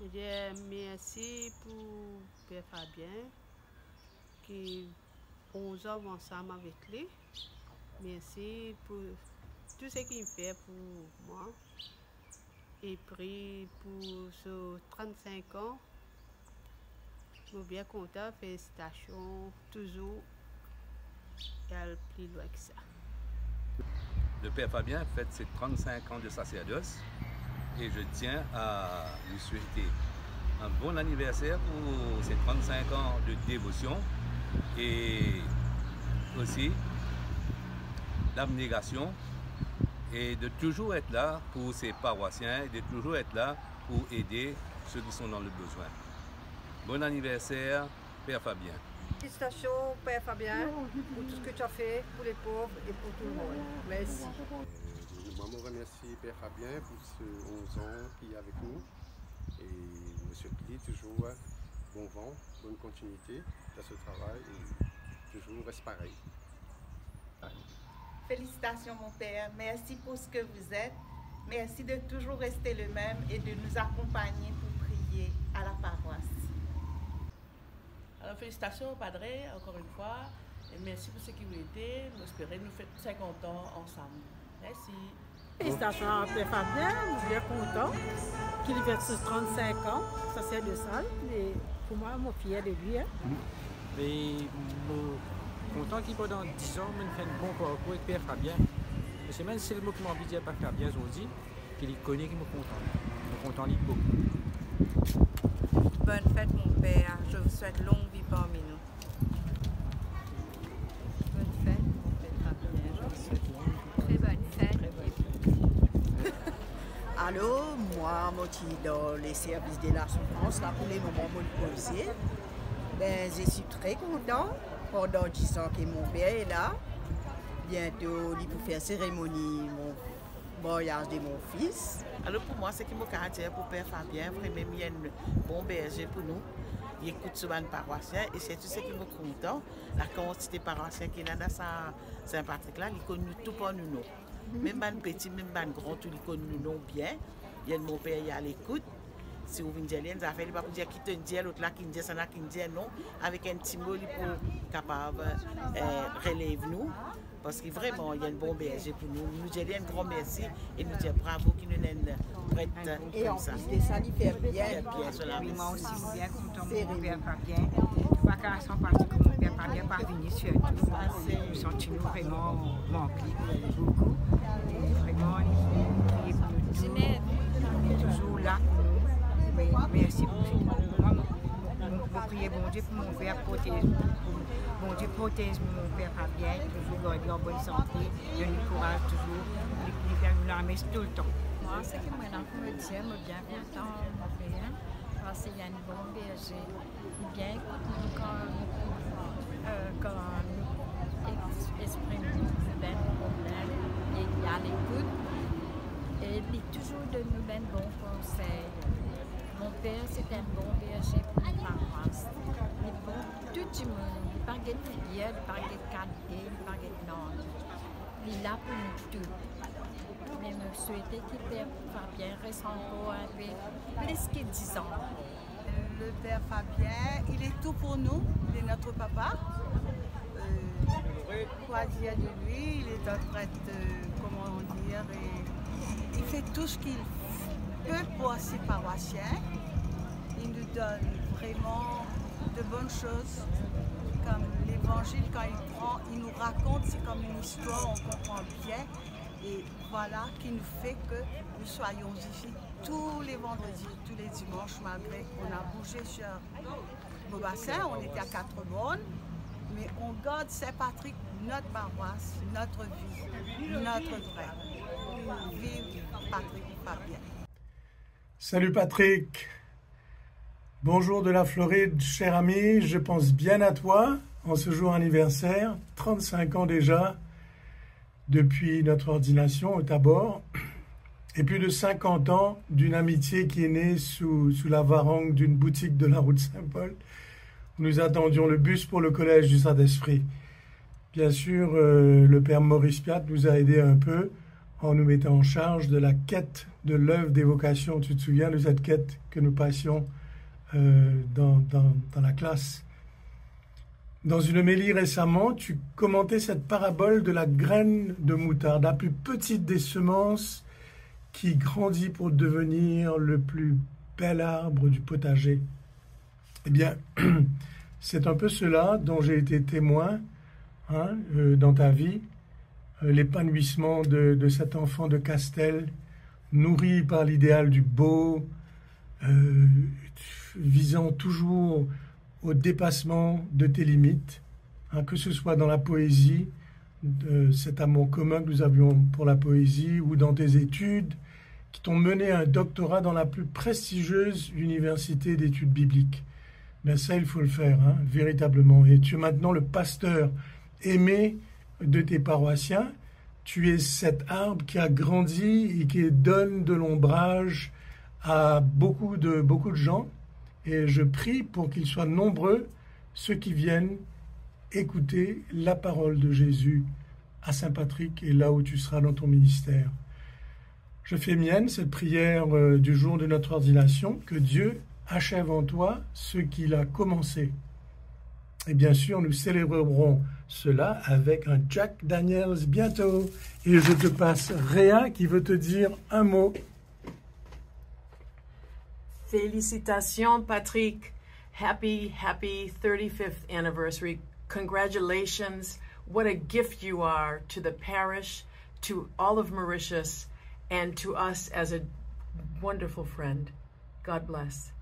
Je dis merci pour Père Fabien, qui 11 ans ensemble avec lui. Merci pour tout ce qu'il fait pour moi. Et puis pour ce 35 ans, je suis bien content. Félicitations, toujours. Et elle plus loin que ça. Le Père Fabien fête ses 35 ans de sacerdoce et je tiens à lui souhaiter un bon anniversaire pour ses 35 ans de dévotion et aussi l'abnégation et de toujours être là pour ses paroissiens et de toujours être là pour aider ceux qui sont dans le besoin. Bon anniversaire, Père Fabien. Félicitations, Père Fabien, pour tout ce que tu as fait pour les pauvres et pour tout le monde. Merci. Moi, je remercie Père Fabien pour ce 11 ans qu'il est avec nous. Et Monsieur Pili, toujours bon vent, bonne continuité dans ce travail et toujours reste pareil. Félicitations mon Père, merci pour ce que vous êtes. Merci de toujours rester le même et de nous accompagner pour prier à la paroisse. Alors félicitations au Padre, encore une fois, et merci pour ce qui vous était. Nous espérons nous faire 50 ans ensemble. Merci. Félicitations à Père Fabien, je suis bien content qu'il ait fait 35 ans, ça c'est de ça. Et pour moi, je suis fier de lui. Mais content qu'il pendant 10 ans, il fait un bon parcours avec Père Fabien. Et c'est même le mot qui m'a envie de dire à Père Fabien aujourd'hui, qu'il connaît qu'il me content. Je suis content beaucoup. Bonne fête mon père, je vous souhaite longue vie parmi nous. Bonne fête mon Père Fabien, je vous souhaite très bonne fête. Allô, moi, je suis dans les services de la souffrance, là pour les moments où je posé. Ben, je suis très content. Pendant 10 ans que mon père est là. Bientôt, il peut faire cérémonie, mon voyage de mon fils. Alors pour moi, ce qui me caractérise pour Père Fabien, vraiment, il y a un bon berger pour nous. Il écoute souvent les paroissiens et c'est tout ce qui me content. La quantité de paroissiens qu'il y a dans Saint-Patrick là, il connaît tout pour nous. Même les petits, même les grands, tout ils connaissent nous bien. Il y a mon père, il est à l'écoute. Si vous venez dire, ça fait pas pour dire qui te dit, l'autre là qui dit ça, qui dit non, avec un petit mot pour capable relève nous. Parce que vraiment, il y a un bon berger pour nous. Nous disons un grand merci et nous disons bravo qui nous donne prête et comme en ça. plus de ça, il fait bien. Oui, moi aussi, je suis bien content de mon Père Fabien. Pas qu'à son parti que mon Père Fabien pas venu sur tout. Nous sentons vraiment manqués beaucoup. Et vraiment, il est toujours là. Mais merci beaucoup. Moi, je prie bon Dieu pour mon Père protège. Bon Dieu protège mon Père Fabien, toujours garder en bonne santé, donner courage toujours, lui faire la messe tout le temps. Moi, ce que moi, me dit, je suis bien content mon Père, parce qu'il y a une bonne berger. Bien écoute quand nous exprimons nos problèmes, et il y a l'écoute, et il toujours de nous donner bons conseils. Mon père, c'est un bon berger pour la paroisse. Il est bon tout le monde. Il ne parle pas de filière, il ne parle pas de qualité, il ne parle pas de nom. Il est là pour nous tous. Mais je souhaitais qu'il Père Fabien reste encore un peu plus que 10 ans. Le Père Fabien, il est tout pour nous. Il est notre papa. Quoi dire de lui? Il est notre prêtre, comment dire, et il fait tout ce qu'il peut pour ses paroissiens. Il nous donne vraiment de bonnes choses, comme l'évangile, quand il prend, il nous raconte, c'est comme une histoire, on comprend bien. Et voilà qui nous fait que nous soyons ici tous les vendredis, tous les dimanches, malgré qu'on a bougé sur Beaubassin, on était à 4 bornes, mais on garde Saint-Patrick, notre paroisse, notre vie, notre vrai. Vive Patrick Fabien. Salut Patrick, bonjour de la Floride, cher ami, je pense bien à toi en ce jour anniversaire, 35 ans déjà, depuis notre ordination au Tabor, et plus de 50 ans d'une amitié qui est née sous la varangue d'une boutique de la route Saint-Paul, où nous attendions le bus pour le collège du Saint-Esprit. Bien sûr, le père Maurice Piat nous a aidés un peu en nous mettant en charge de la quête de l'œuvre d'évocation. Tu te souviens de cette quête que nous passions dans la classe? Dans une homélie récemment, tu commentais cette parabole de la graine de moutarde, la plus petite des semences qui grandit pour devenir le plus bel arbre du potager. Eh bien, c'est un peu cela dont j'ai été témoin dans ta vie, l'épanouissement de cet enfant de Castel, nourri par l'idéal du beau, visant toujours au dépassement de tes limites, que ce soit dans la poésie, cet amour commun que nous avions pour la poésie, ou dans tes études, qui t'ont mené à un doctorat dans la plus prestigieuse université d'études bibliques. Mais ça, il faut le faire, véritablement. Et tu es maintenant le pasteur aimé de tes paroissiens. Tu es cet arbre qui a grandi et qui donne de l'ombrage à beaucoup de gens. Et je prie pour qu'ils soient nombreux, ceux qui viennent écouter la parole de Jésus à Saint-Patrick et là où tu seras dans ton ministère. Je fais mienne cette prière du jour de notre ordination, que Dieu achève en toi ce qu'il a commencé. Et bien sûr, nous célébrerons cela avec un Jack Daniels bientôt. Et je te passe Réa qui veut te dire un mot. Félicitations, Patrick. Happy 35th anniversary. Congratulations. What a gift you are to the parish, to all of Mauritius, and to us as a wonderful friend. God bless.